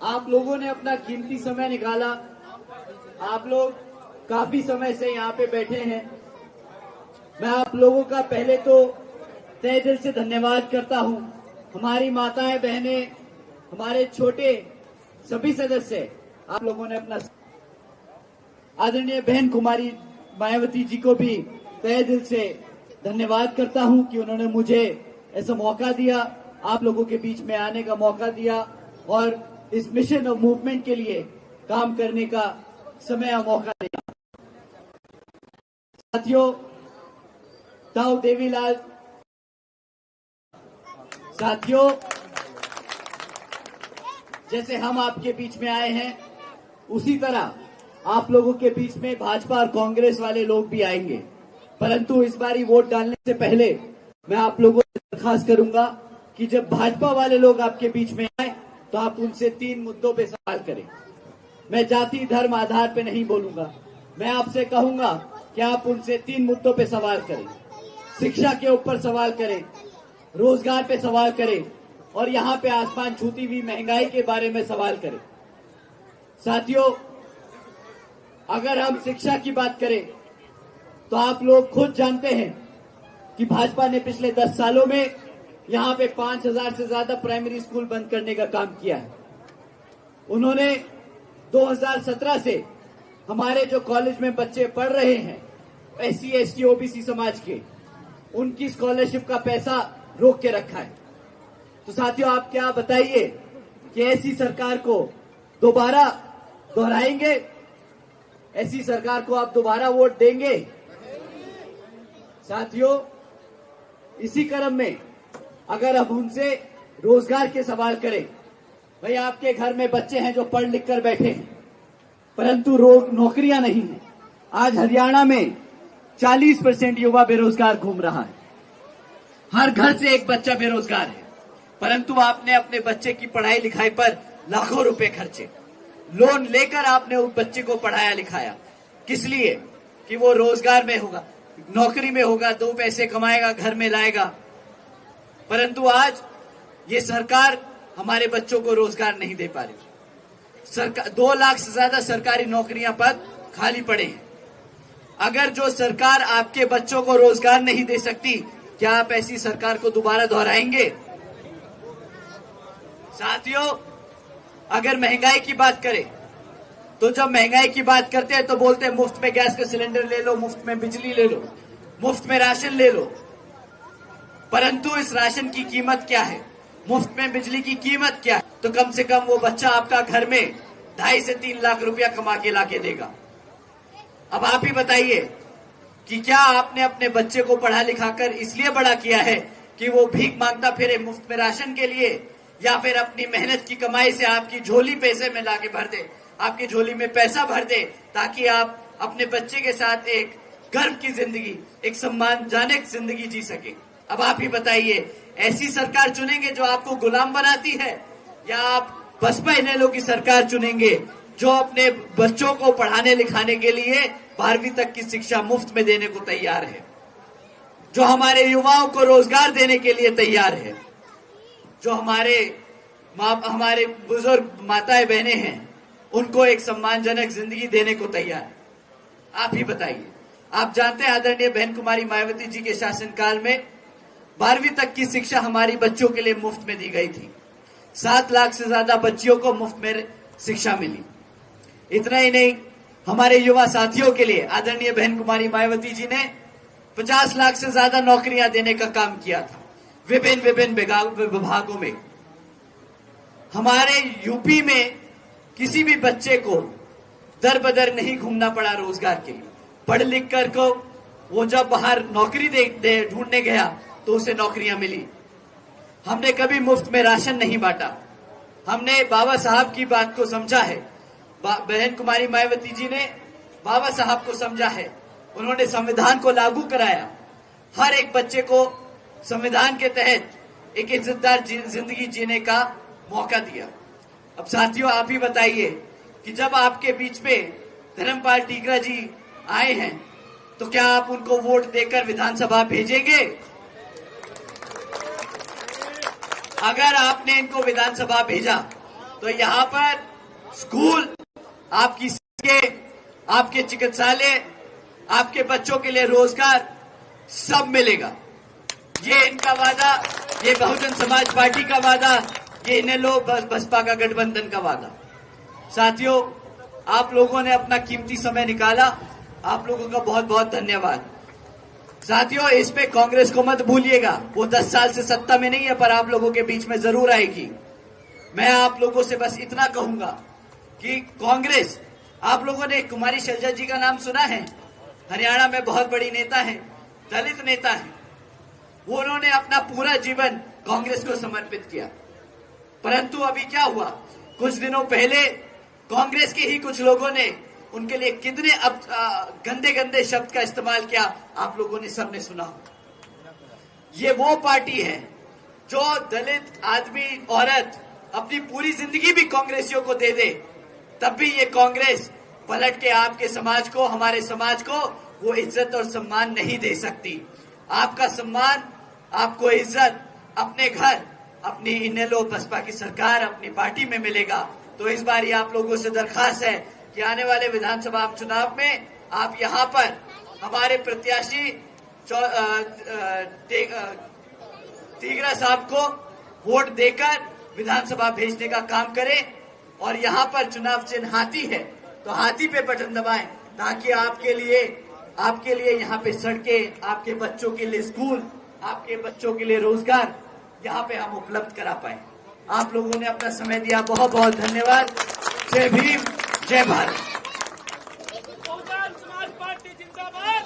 आप लोगों ने अपना कीमती समय निकाला। आप लोग काफी समय से यहाँ पे बैठे हैं। मैं आप लोगों का पहले तो तहे दिल से धन्यवाद करता हूँ। हमारी माताएं, बहनें, हमारे छोटे सभी सदस्य, आप लोगों ने अपना, आदरणीय बहन कुमारी मायावती जी को भी तहे दिल से धन्यवाद करता हूं कि उन्होंने मुझे ऐसा मौका दिया, आप लोगों के बीच में आने का मौका दिया और इस मिशन और मूवमेंट के लिए काम करने का समय और मौका दिया। साथियों, ताऊ देवीलाल, साथियों, जैसे हम आपके बीच में आए हैं उसी तरह आप लोगों के बीच में भाजपा और कांग्रेस वाले लोग भी आएंगे। परंतु इस बारी वोट डालने से पहले मैं आप लोगों से दरखास्त करूंगा कि जब भाजपा वाले लोग आपके बीच में आए तो आप उनसे 3 मुद्दों पे सवाल करें। मैं जाति धर्म आधार पे नहीं बोलूंगा। मैं आपसे कहूंगा कि आप उनसे 3 मुद्दों पे सवाल करें। शिक्षा के ऊपर सवाल करें, रोजगार पे सवाल करें और यहाँ पे आसमान छूती हुई महंगाई के बारे में सवाल करें। साथियों, अगर हम शिक्षा की बात करें तो आप लोग खुद जानते हैं कि भाजपा ने पिछले 10 सालों में यहाँ पे 5000 से ज्यादा प्राइमरी स्कूल बंद करने का काम किया है। उन्होंने 2017 से हमारे जो कॉलेज में बच्चे पढ़ रहे हैं SC ST OBC समाज के, उनकी स्कॉलरशिप का पैसा रोक के रखा है। तो साथियों, आप क्या बताइए कि ऐसी सरकार को दोबारा दोहराएंगे? ऐसी सरकार को आप दोबारा वोट देंगे? साथियों, इसी क्रम में अगर हम उनसे रोजगार के सवाल करें, भाई आपके घर में बच्चे हैं जो पढ़ लिख कर बैठे हैं परंतु नौकरियां नहीं है। आज हरियाणा में 40% युवा बेरोजगार घूम रहा है। हर घर से एक बच्चा बेरोजगार है, परंतु आपने अपने बच्चे की पढ़ाई लिखाई पर लाखों रुपए खर्चे, लोन लेकर आपने उस बच्चे को पढ़ाया लिखाया। किस लिए? कि वो रोजगार में होगा, नौकरी में होगा, 2 पैसे कमाएगा, घर में लाएगा। परंतु आज ये सरकार हमारे बच्चों को रोजगार नहीं दे पा रही। सरकार 2 लाख से ज्यादा सरकारी नौकरियां पद खाली पड़े हैं। अगर जो सरकार आपके बच्चों को रोजगार नहीं दे सकती, क्या आप ऐसी सरकार को दोबारा दोहराएंगे? साथियों, अगर महंगाई की बात करें तो जब महंगाई की बात करते हैं तो बोलते हैं मुफ्त में गैस का सिलेंडर ले लो, मुफ्त में बिजली ले लो, मुफ्त में राशन ले लो। परंतु इस राशन की कीमत क्या है? मुफ्त में बिजली की कीमत क्या है? तो कम से कम वो बच्चा आपका घर में 2.5 से 3 लाख रुपया कमा के लाके देगा। अब आप ही बताइए कि क्या आपने अपने बच्चे को पढ़ा लिखाकर इसलिए बड़ा किया है कि वो भीख मांगता फिरे मुफ्त में राशन के लिए, या फिर अपनी मेहनत की कमाई से आपकी झोली पैसे में लाके भर दे, आपकी झोली में पैसा भर दे ताकि आप अपने बच्चे के साथ एक गर्व की जिंदगी, एक सम्मानजनक जिंदगी जी सके? अब आप ही बताइए, ऐसी सरकार चुनेंगे जो आपको गुलाम बनाती है, या आप बसपा इनेलो की सरकार चुनेंगे जो अपने बच्चों को पढ़ाने लिखाने के लिए 12वीं तक की शिक्षा मुफ्त में देने को तैयार है, जो हमारे युवाओं को रोजगार देने के लिए तैयार है, जो हमारे बुजुर्ग माताएं बहनें हैं उनको एक सम्मानजनक जिंदगी देने को तैयार है? आप ही बताइए। आप जानते हैं आदरणीय बहन कुमारी मायावती जी के शासनकाल में 12वीं तक की शिक्षा हमारी बच्चों के लिए मुफ्त में दी गई थी। 7 लाख से ज्यादा बच्चियों को मुफ्त में शिक्षा मिली। इतना ही नहीं, हमारे युवा साथियों के लिए आदरणीय बहन कुमारी मायावती जी ने 50 लाख से ज्यादा नौकरियां देने का काम किया था विभिन्न विभागों में। हमारे यूपी में किसी भी बच्चे को दर बदर नहीं घूमना पड़ा रोजगार के लिए। पढ़ लिख कर को वो जब बाहर नौकरी ढूंढने गया तो उसे नौकरियां मिली। हमने कभी मुफ्त में राशन नहीं बांटा। हमने बाबा साहब की बात को समझा है। बहन कुमारी मायावती जी ने बाबा साहब को समझा है। उन्होंने संविधान को लागू कराया, हर एक बच्चे को संविधान के तहत एक इज्जतदार जिंदगी जीने का मौका दिया। अब साथियों, आप ही बताइए कि जब आपके बीच में धर्मपाल टीकरा जी आए हैं तो क्या आप उनको वोट देकर विधानसभा भेजेंगे? अगर आपने इनको विधानसभा भेजा तो यहाँ पर स्कूल, आपके चिकित्सालय, आपके बच्चों के लिए रोजगार सब मिलेगा। ये इनका वादा, ये बहुजन समाज पार्टी का वादा, ये इनेलो बसपा का गठबंधन का वादा। साथियों, आप लोगों ने अपना कीमती समय निकाला, आप लोगों का बहुत बहुत धन्यवाद। साथियों, इस पे कांग्रेस को मत भूलिएगा, वो 10 साल से सत्ता में नहीं है पर आप लोगों के बीच में जरूर आएगी। मैं आप लोगों से बस इतना कहूंगा कि कांग्रेस, आप लोगों ने कुमारी शैलजा जी का नाम सुना है, हरियाणा में बहुत बड़ी नेता है, दलित नेता है। वो उन्होंने अपना पूरा जीवन कांग्रेस को समर्पित किया, परंतु अभी क्या हुआ, कुछ दिनों पहले कांग्रेस के ही कुछ लोगों ने उनके लिए कितने गंदे गंदे शब्द का इस्तेमाल किया, आप लोगों ने सबने सुना। ये वो पार्टी है जो दलित आदमी, औरत अपनी पूरी जिंदगी भी कांग्रेसियों को दे दे, तब भी ये कांग्रेस पलट के आपके समाज को, हमारे समाज को वो इज्जत और सम्मान नहीं दे सकती। आपका सम्मान, आपको इज्जत अपने घर, अपनी इनेलो बसपा की सरकार, अपनी पार्टी में मिलेगा। तो इस बार ये आप लोगों से दरखास्त है कि आने वाले विधानसभा चुनाव में आप यहाँ पर हमारे प्रत्याशी तीगरा साहब को वोट देकर विधानसभा भेजने का काम करें, और यहाँ पर चुनाव चिन्ह हाथी है तो हाथी पे बटन दबाएं, ताकि आपके लिए यहाँ पे सड़कें, आपके बच्चों के लिए स्कूल, आपके बच्चों के लिए रोजगार यहाँ पे हम उपलब्ध करा पाए। आप लोगों ने अपना समय दिया, बहुत बहुत धन्यवाद। जय भीम, जय भारत। बहुजन समाज पार्टी जिंदाबाद।